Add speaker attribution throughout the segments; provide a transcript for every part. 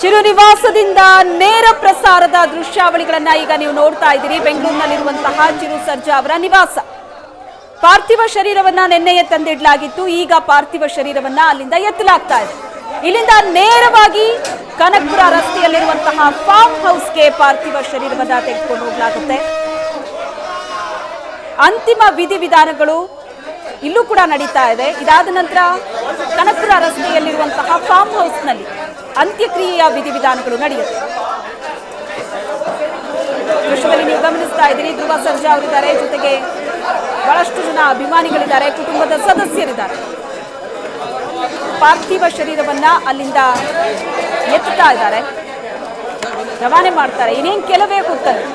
Speaker 1: ಚಿರು ನಿವಾಸದಿಂದ ನೇರ ಪ್ರಸಾರದ ದೃಶ್ಯಾವಳಿಗಳನ್ನ ಈಗ ನೀವು ನೋಡ್ತಾ ಇದ್ದೀರಿ. ಬೆಂಗಳೂರಿನಲ್ಲಿರುವಂತಹ ಚಿರು ಸರ್ಜಾ ಅವರ ನಿವಾಸ. ಪಾರ್ಥಿವ ಶರೀರವನ್ನ ನಿನ್ನೆಯೇ ತಂದಿಡಲಾಗಿತ್ತು. ಈಗ ಪಾರ್ಥಿವ ಶರೀರವನ್ನ ಅಲ್ಲಿಂದ ಎತ್ತಲಾಗ್ತಾ ಇದೆ. ಇಲ್ಲಿಂದ ನೇರವಾಗಿ ಕನಕಪುರ ರಸ್ತೆಯಲ್ಲಿರುವಂತಹ ಫಾರ್ಮ್ ಹೌಸ್ಗೆ ಪಾರ್ಥಿವ ಶರೀರವನ್ನ ತೆಗೆದುಕೊಂಡು ಹೋಗಲಾಗುತ್ತೆ. ಅಂತಿಮ ವಿಧಿವಿಧಾನಗಳು ಇಲ್ಲೂ ಕೂಡ ನಡೀತಾ ಇದೆ. ಇದಾದ ನಂತರ ಕನಕಪುರ ರಸ್ತೆಯಲ್ಲಿರುವಂತಹ ಫಾರ್ಮ್ ಹೌಸ್ನಲ್ಲಿ ಅಂತ್ಯಕ್ರಿಯೆಯ ವಿಧಿವಿಧಾನಗಳು ನಡೆಯುತ್ತೆ. ದೃಶ್ಯದಲ್ಲಿ ನೀವು ಗಮನಿಸ್ತಾ ಇದ್ದೀರಿ, ಧ್ರುವ ಸರ್ಜಾ ಅವರಿದ್ದಾರೆ, ಜೊತೆಗೆ ಬಹಳಷ್ಟು ಜನ ಅಭಿಮಾನಿಗಳಿದ್ದಾರೆ, ಕುಟುಂಬದ ಸದಸ್ಯರಿದ್ದಾರೆ. ಪಾರ್ಥಿವ ಶರೀರವನ್ನ ಅಲ್ಲಿಂದ ಎತ್ತುತ್ತಾ ಇದ್ದಾರೆ, ರವಾನೆ ಮಾಡ್ತಾರೆ. ಇನ್ನೇನು ಕೆಲವೇ ಹೊತ್ತಲ್ಲಿ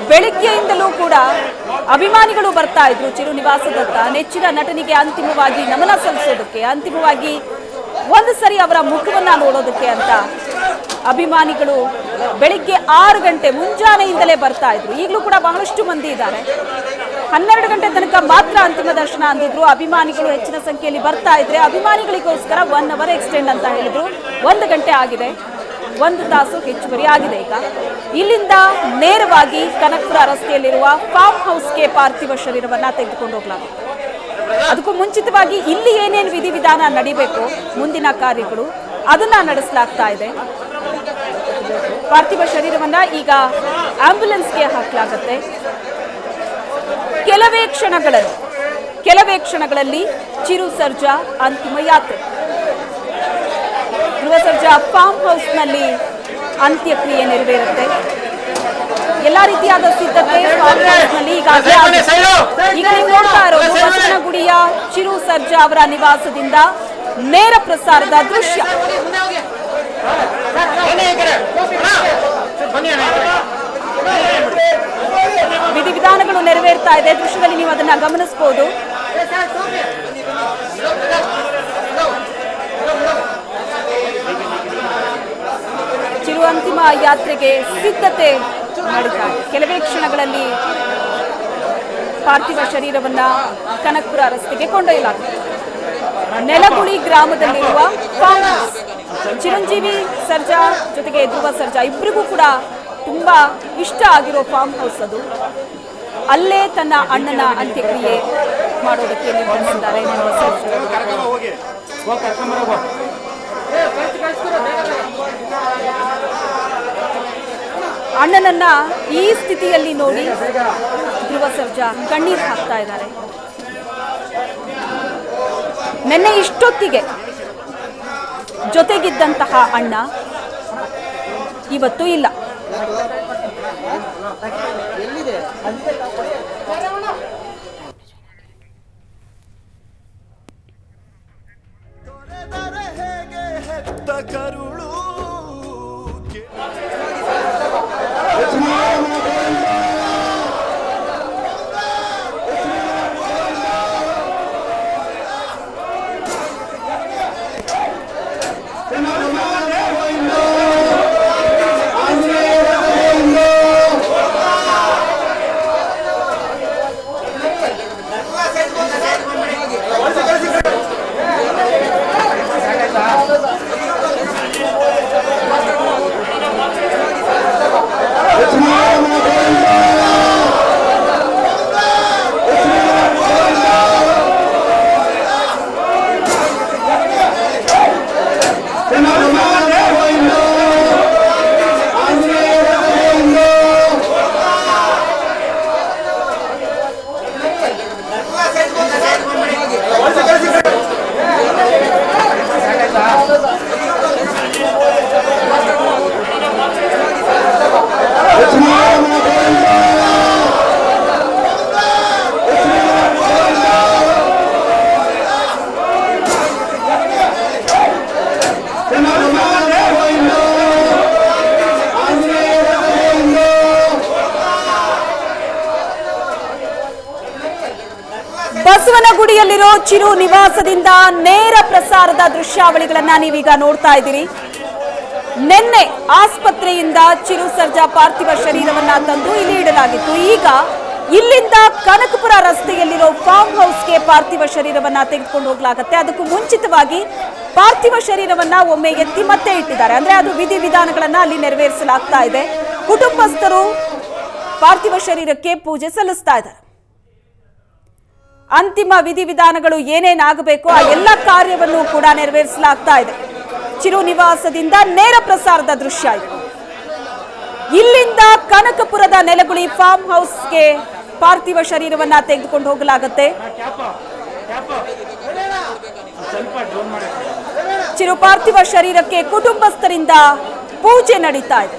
Speaker 1: ಬೆಳಿಗ್ಗೆಯಿಂದಲೂ ಕೂಡ ಅಭಿಮಾನಿಗಳು ಬರ್ತಾ ಇದ್ರು ಚಿರು ನಿವಾಸದತ್ತ. ನೆಚ್ಚಿನ ನಟನಿಗೆ ಅಂತಿಮವಾಗಿ ನಮನ ಸಲ್ಲಿಸೋದಕ್ಕೆ, ಅಂತಿಮವಾಗಿ ಒಂದು ಸರಿ ಅವರ ಮುಖವನ್ನ ನೋಡೋದಕ್ಕೆ ಅಂತ ಅಭಿಮಾನಿಗಳು ಬೆಳಿಗ್ಗೆ 6 ಗಂಟೆ ಮುಂಜಾನೆಯಿಂದಲೇ ಬರ್ತಾ ಇದ್ರು. ಈಗಲೂ ಕೂಡ ಬಹಳಷ್ಟು ಮಂದಿ ಇದ್ದಾರೆ. 12 ಗಂಟೆ ತನಕ ಮಾತ್ರ ಅಂತಿಮ ದರ್ಶನ ಅಂದಿದ್ರು. ಅಭಿಮಾನಿಗಳು ಹೆಚ್ಚಿನ ಸಂಖ್ಯೆಯಲ್ಲಿ ಬರ್ತಾ ಇದ್ರೆ ಅಭಿಮಾನಿಗಳಿಗೋಸ್ಕರ 1 ಅವರ್ ಎಕ್ಸ್ಟೆಂಡ್ ಅಂತ ಹೇಳಿದ್ರು. 1 ಗಂಟೆ ಆಗಿದೆ, 1 ತಾಸು ಹೆಚ್ಚುವರಿ ಆಗಿದೆ. ಈಗ ಇಲ್ಲಿಂದ ನೇರವಾಗಿ ಕನಕಪುರ ರಸ್ತೆಯಲ್ಲಿರುವ ಫಾರ್ಮ್ ಹೌಸ್ಗೆ ಪಾರ್ಥಿವ ಶರೀರವನ್ನ ತೆಗೆದುಕೊಂಡು ಹೋಗಲಾಗುತ್ತೆ. ಅದಕ್ಕೂ ಮುಂಚಿತವಾಗಿ ಇಲ್ಲಿ ಏನೇನು ವಿಧಿವಿಧಾನ ನಡೀಬೇಕು, ಮುಂದಿನ ಕಾರ್ಯಗಳು ಅದನ್ನ ನಡೆಸಲಾಗ್ತಾ ಇದೆ. ಪಾರ್ಥಿವ ಶರೀರವನ್ನ ಈಗ ಆಂಬ್ಯುಲೆನ್ಸ್ಗೆ ಹಾಕಲಾಗುತ್ತೆ. ಕೆಲವೇ ಕ್ಷಣಗಳಲ್ಲಿ ಚಿರು ಸರ್ಜಾ ಅಂತಿಮ ಯಾತ್ರೆ. ಧ್ರುವ ಸರ್ಜಾ ಫಾರ್ಮ್ ಹೌಸ್ನಲ್ಲಿ ಅಂತ್ಯಕ್ರಿಯೆ ನೆರವೇರುತ್ತೆ. ಎಲ್ಲಾ ರೀತಿಯಾದ ಸಿದ್ಧತೆ ಫಾರ್ಮ್ ಹೌಸ್ನಲ್ಲಿ ಈಗಾಗಲೇ ಈಗ ನೀವು ನೋಡ್ತಾ ಇರೋದು ಬಸವನಗುಡಿಯ ಚಿರು ಸರ್ಜಾ ಅವರ ನಿವಾಸದಿಂದ ನೇರ ಪ್ರಸಾರದ ದೃಶ್ಯ. ವಿಧಿವಿಧಾನಗಳು ನೆರವೇರ್ತಾ ಇದೆ. ದೃಶ್ಯದಲ್ಲಿ ನೀವು ಅದನ್ನ ಗಮನಿಸಬಹುದು. ಚಿರು ಅಂತಿಮ ಯಾತ್ರೆಗೆ ಸಿದ್ಧತೆ ಮಾಡಿದ್ದಾರೆ. ಕೆಲವೇ ಕ್ಷಣಗಳಲ್ಲಿ ಪಾರ್ಥಿವ ಶರೀರವನ್ನ ಕನಕಪುರ ರಸ್ತೆಗೆ ಕೊಂಡೊಯ್ಯಲಾಗುತ್ತೆ. ನೆಲಗುಳಿ ಗ್ರಾಮದಲ್ಲಿರುವ ಫಾರ್ಮ್ ಹೌಸ್. ಚಿರಂಜೀವಿ ಸರ್ಜಾ ಜೊತೆಗೆ ಧ್ರುವ ಸರ್ಜಾ ಇಬ್ಬರಿಗೂ ಕೂಡ ತುಂಬಾ ಇಷ್ಟ ಆಗಿರೋ ಫಾರ್ಮ್ ಹೌಸ್ ಅದು. ಅಲ್ಲೇ ತನ್ನ ಅಣ್ಣನ ಅಂತ್ಯಕ್ರಿಯೆ ಮಾಡೋದಕ್ಕೆ ನಿರ್ಧರಿಸಿದ್ದಾರೆ ಧ್ರುವ ಸರ್ಜಾ. ಅಣ್ಣನನ್ನ ಈ ಸ್ಥಿತಿಯಲ್ಲಿ ನೋಡಿ ಧ್ರುವ ಸರ್ಜಾ ಕಣ್ಣೀರು ಹಾಕ್ತಾ ಇದ್ದಾರೆ. ನಿನ್ನೆ ಇಷ್ಟೊತ್ತಿಗೆ ಜೊತೆಗಿದ್ದಂತಹ ಅಣ್ಣ ಇವತ್ತು ಇಲ್ಲ. ಬಸವನಗುಡಿಯಲ್ಲಿರೋ ಚಿರು ನಿವಾಸದಿಂದ ನೇರ ಪ್ರಸಾರದ ದೃಶ್ಯಾವಳಿಗಳನ್ನ ನೀವೀಗ ನೋಡ್ತಾ ಇದ್ದೀರಿ. ನಿನ್ನೆ ಆಸ್ಪತ್ರೆಯಿಂದ ಚಿರು ಸರ್ಜಾ ಪಾರ್ಥಿವ ಶರೀರವನ್ನ ತಂದು ಇಲ್ಲಿ ಇಡಲಾಗಿತ್ತು. ಈಗ ಇಲ್ಲಿಂದ ಕನಕಪುರ ರಸ್ತೆಯಲ್ಲಿರೋ ಫಾರ್ಮ್ ಹೌಸ್ಗೆ ಪಾರ್ಥಿವ ಶರೀರವನ್ನ ತೆಗೆದುಕೊಂಡು ಹೋಗಲಾಗುತ್ತೆ. ಅದಕ್ಕೂ ಮುಂಚಿತವಾಗಿ ಪಾರ್ಥಿವ ಶರೀರವನ್ನ ಒಮ್ಮೆ ಎತ್ತಿ ಮತ್ತೆ ಇಟ್ಟಿದ್ದಾರೆ. ಅಂದ್ರೆ ಅದು ವಿಧಿವಿಧಾನಗಳನ್ನ ಅಲ್ಲಿ ನೆರವೇರಿಸಲಾಗ್ತಾ ಇದೆ. ಕುಟುಂಬಸ್ಥರು ಪಾರ್ಥಿವ ಶರೀರಕ್ಕೆ ಪೂಜೆ ಸಲ್ಲಿಸ್ತಾ ಇದ್ದಾರೆ. ಅಂತಿಮ ವಿಧಿವಿಧಾನಗಳು ಏನೇನಾಗಬೇಕು ಆ ಎಲ್ಲ ಕಾರ್ಯವನ್ನು ಕೂಡ ನೆರವೇರಿಸಲಾಗ್ತಾ ಇದೆ. ಚಿರು ನಿವಾಸದಿಂದ ನೇರ ಪ್ರಸಾರದ ದೃಶ್ಯ ಇದು. ಇಲ್ಲಿಂದ ಕನಕಪುರದ ನೆಲಗುಳಿ ಫಾರ್ಮ್ ಹೌಸ್ಗೆ ಪಾರ್ಥಿವ ಶರೀರವನ್ನ ತೆಗೆದುಕೊಂಡು ಹೋಗಲಾಗುತ್ತೆ. ಚಿರು ಪಾರ್ಥಿವ ಶರೀರಕ್ಕೆ ಕುಟುಂಬಸ್ಥರಿಂದ ಪೂಜೆ ನಡೀತಾ ಇದೆ.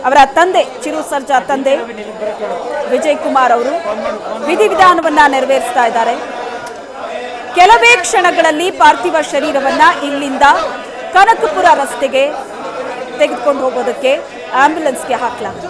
Speaker 1: ಅವರ ತಂದೆ, ಚಿರು ಸರ್ಜಾ ತಂದೆ ವಿಜಯ್ ಕುಮಾರ್ ಅವರು ವಿಧಿವಿಧಾನವನ್ನ ನೆರವೇರಿಸ್ತಾ ಇದ್ದಾರೆ. ಕೆಲವೇ ಕ್ಷಣಗಳಲ್ಲಿ ಪಾರ್ಥಿವ ಶರೀರವನ್ನ ಇಲ್ಲಿಂದ ಕನಕಪುರ ರಸ್ತೆಗೆ ತೆಗೆದುಕೊಂಡು ಹೋಗೋದಕ್ಕೆ ಆಂಬ್ಯುಲೆನ್ಸ್ಗೆ ಹಾಕಲಾಗುತ್ತೆ.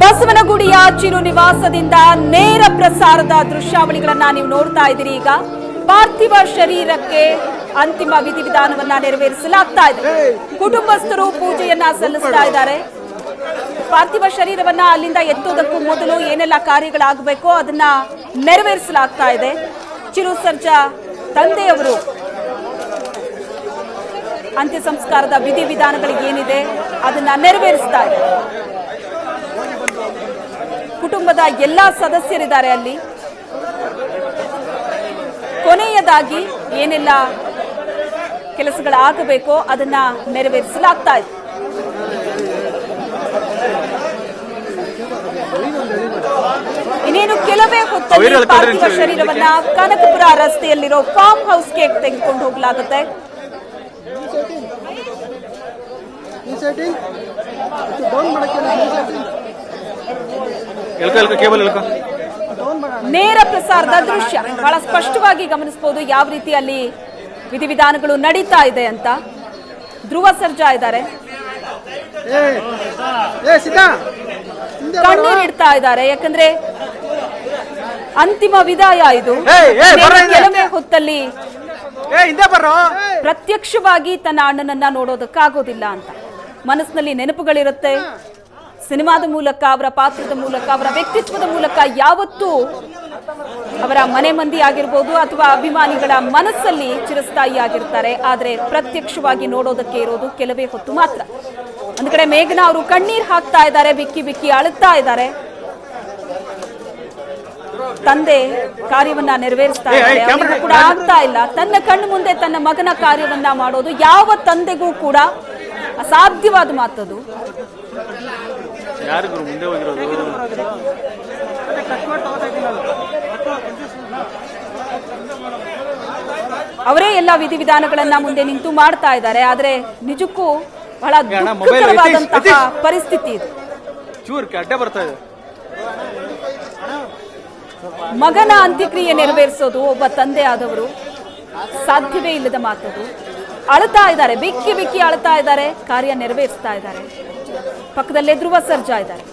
Speaker 1: ಬಸವನಗುಡಿಯ ಚಿರು ನಿವಾಸದಿಂದ ನೇರ ಪ್ರಸಾರದ ದೃಶ್ಯಾವಳಿಗಳನ್ನ ನೀವು ನೋಡ್ತಾ ಇದ್ದೀರಿ. ಈಗ ಪಾರ್ಥಿವ ಶರೀರಕ್ಕೆ ಅಂತಿಮ ವಿಧಿವಿಧಾನವನ್ನ ನೆರವೇರಿಸಲಾಗ್ತಾ ಇದೆ. ಕುಟುಂಬಸ್ಥರು ಪೂಜೆಯನ್ನ ಸಲ್ಲಿಸ್ತಾ ಇದ್ದಾರೆ. ಪಾರ್ಥಿವ ಶರೀರವನ್ನ ಅಲ್ಲಿಂದ ಎತ್ತೋದಕ್ಕೂ ಮೊದಲು ಏನೆಲ್ಲ ಕಾರ್ಯಗಳಾಗಬೇಕೋ ಅದನ್ನ ನೆರವೇರಿಸಲಾಗ್ತಾ ಇದೆ. ಚಿರು ಸರ್ಜಾ ತಂದೆಯವರು ಅಂತ್ಯ ಸಂಸ್ಕಾರದ ವಿಧಿವಿಧಾನಗಳಿಗೆ ಏನಿದೆ ಅದನ್ನ ನೆರವೇರಿಸ್ತಾ ಇದೆ. ಕುಟುಂಬದ ಎಲ್ಲಾ ಸದಸ್ಯರಿದ್ದಾರೆ ಅಲ್ಲಿ. ಕೊನೆಯದಾಗಿ ಏನೆಲ್ಲ ಕೆಲಸಗಳಾಗಬೇಕೋ ಅದನ್ನ ನೆರವೇರಿಸಲಾಗ್ತಾ ಇದೆ. ಇನ್ನೇನು ಕೆಲವೇ ಹೊತ್ತಲ್ಲಿ ಪಾರ್ಥಿವ ಶರೀರವನ್ನ ಕನಕಪುರ ರಸ್ತೆಯಲ್ಲಿರೋ ಫಾರ್ಮ್ ಹೌಸ್ಗೆ ತೆಗೆದುಕೊಂಡು ಹೋಗಲಾಗುತ್ತೆ. ನೇರ ಪ್ರಸಾರದ ದೃಶ್ಯ ಬಹಳ ಸ್ಪಷ್ಟವಾಗಿ ಗಮನಿಸಬಹುದು ಯಾವ ರೀತಿ ಅಲ್ಲಿ ವಿಧಿವಿಧಾನಗಳು ನಡೀತಾ ಇದೆ ಅಂತ. ಧ್ರುವ ಸರ್ಜಾ ಇದ್ದಾರೆ, ಕಣ್ಣೀರ್ ಇಡ್ತಾ ಇದ್ದಾರೆ. ಯಾಕಂದ್ರೆ ಅಂತಿಮ ವಿದಾಯ ಇದು. ಕೆಲವೇ ಹೊತ್ತಲ್ಲಿ ಪ್ರತ್ಯಕ್ಷವಾಗಿ ತನ್ನ ಅಣ್ಣನನ್ನ ನೋಡೋದಕ್ಕಾಗೋದಿಲ್ಲ ಅಂತ ಮನಸ್ಸಿನಲ್ಲಿ ನೆನಪುಗಳಿರುತ್ತೆ. ಸಿನಿಮಾದ ಮೂಲಕ, ಅವರ ಪಾತ್ರದ ಮೂಲಕ, ಅವರ ವ್ಯಕ್ತಿತ್ವದ ಮೂಲಕ ಯಾವತ್ತೂ ಅವರ ಮನೆ ಮಂದಿ ಆಗಿರ್ಬೋದು ಅಥವಾ ಅಭಿಮಾನಿಗಳ ಮನಸ್ಸಲ್ಲಿ ಚಿರಸ್ಥಾಯಿಯಾಗಿರ್ತಾರೆ. ಆದರೆ ಪ್ರತ್ಯಕ್ಷವಾಗಿ ನೋಡೋದಕ್ಕೆ ಇರೋದು ಕೆಲವೇ ಹೊತ್ತು ಮಾತ್ರ. ಒಂದು ಕಡೆ ಮೇಘನಾ ಅವರು ಕಣ್ಣೀರ್ ಹಾಕ್ತಾ ಇದ್ದಾರೆ, ಬಿಕ್ಕಿ ಬಿಕ್ಕಿ ಅಳುತ್ತಾ ಇದ್ದಾರೆ. ತಂದೆ ಕಾರ್ಯವನ್ನ ನೆರವೇರಿಸ್ತಾ ಇದ್ದಾರೆ, ಅವರಿಗೂ ಕೂಡ ಆಗ್ತಾ ಇಲ್ಲ. ತನ್ನ ಕಣ್ಣು ಮುಂದೆ ತನ್ನ ಮಗನ ಕಾರ್ಯವನ್ನ ಮಾಡೋದು ಯಾವ ತಂದೆಗೂ ಕೂಡ ಅಸಾಧ್ಯವಾದ ಮಾತದು. ಅವರೇ ಎಲ್ಲ ವಿಧಿವಿಧಾನಗಳನ್ನ ಮುಂದೆ ನಿಂತು ಮಾಡ್ತಾ ಇದ್ದಾರೆ. ಆದ್ರೆ ನಿಜಕ್ಕೂ ಬಹಳ ದುಃಖಕರವಾದಂತಹ ಪರಿಸ್ಥಿತಿ ಇದು. ಮಗನ ಅಂತ್ಯಕ್ರಿಯೆ ನೆರವೇರಿಸೋದು ಒಬ್ಬ ತಂದೆ ಆದವರು ಸಾಧ್ಯವೇ ಇಲ್ಲದ ಮಾತದು. ಅಳ್ತಾ ಇದ್ದಾರೆ, ಬಿಕ್ಕಿ ಬಿಕ್ಕಿ ಅಳ್ತಾ ಇದ್ದಾರೆ, ಕಾರ್ಯ ನೆರವೇರಿಸ್ತಾ ಇದ್ದಾರೆ. ಪಕ್ಕದಲ್ಲೇ ಧ್ರುವ ಸರ್ಜಾ ಇದ್ದಾರೆ.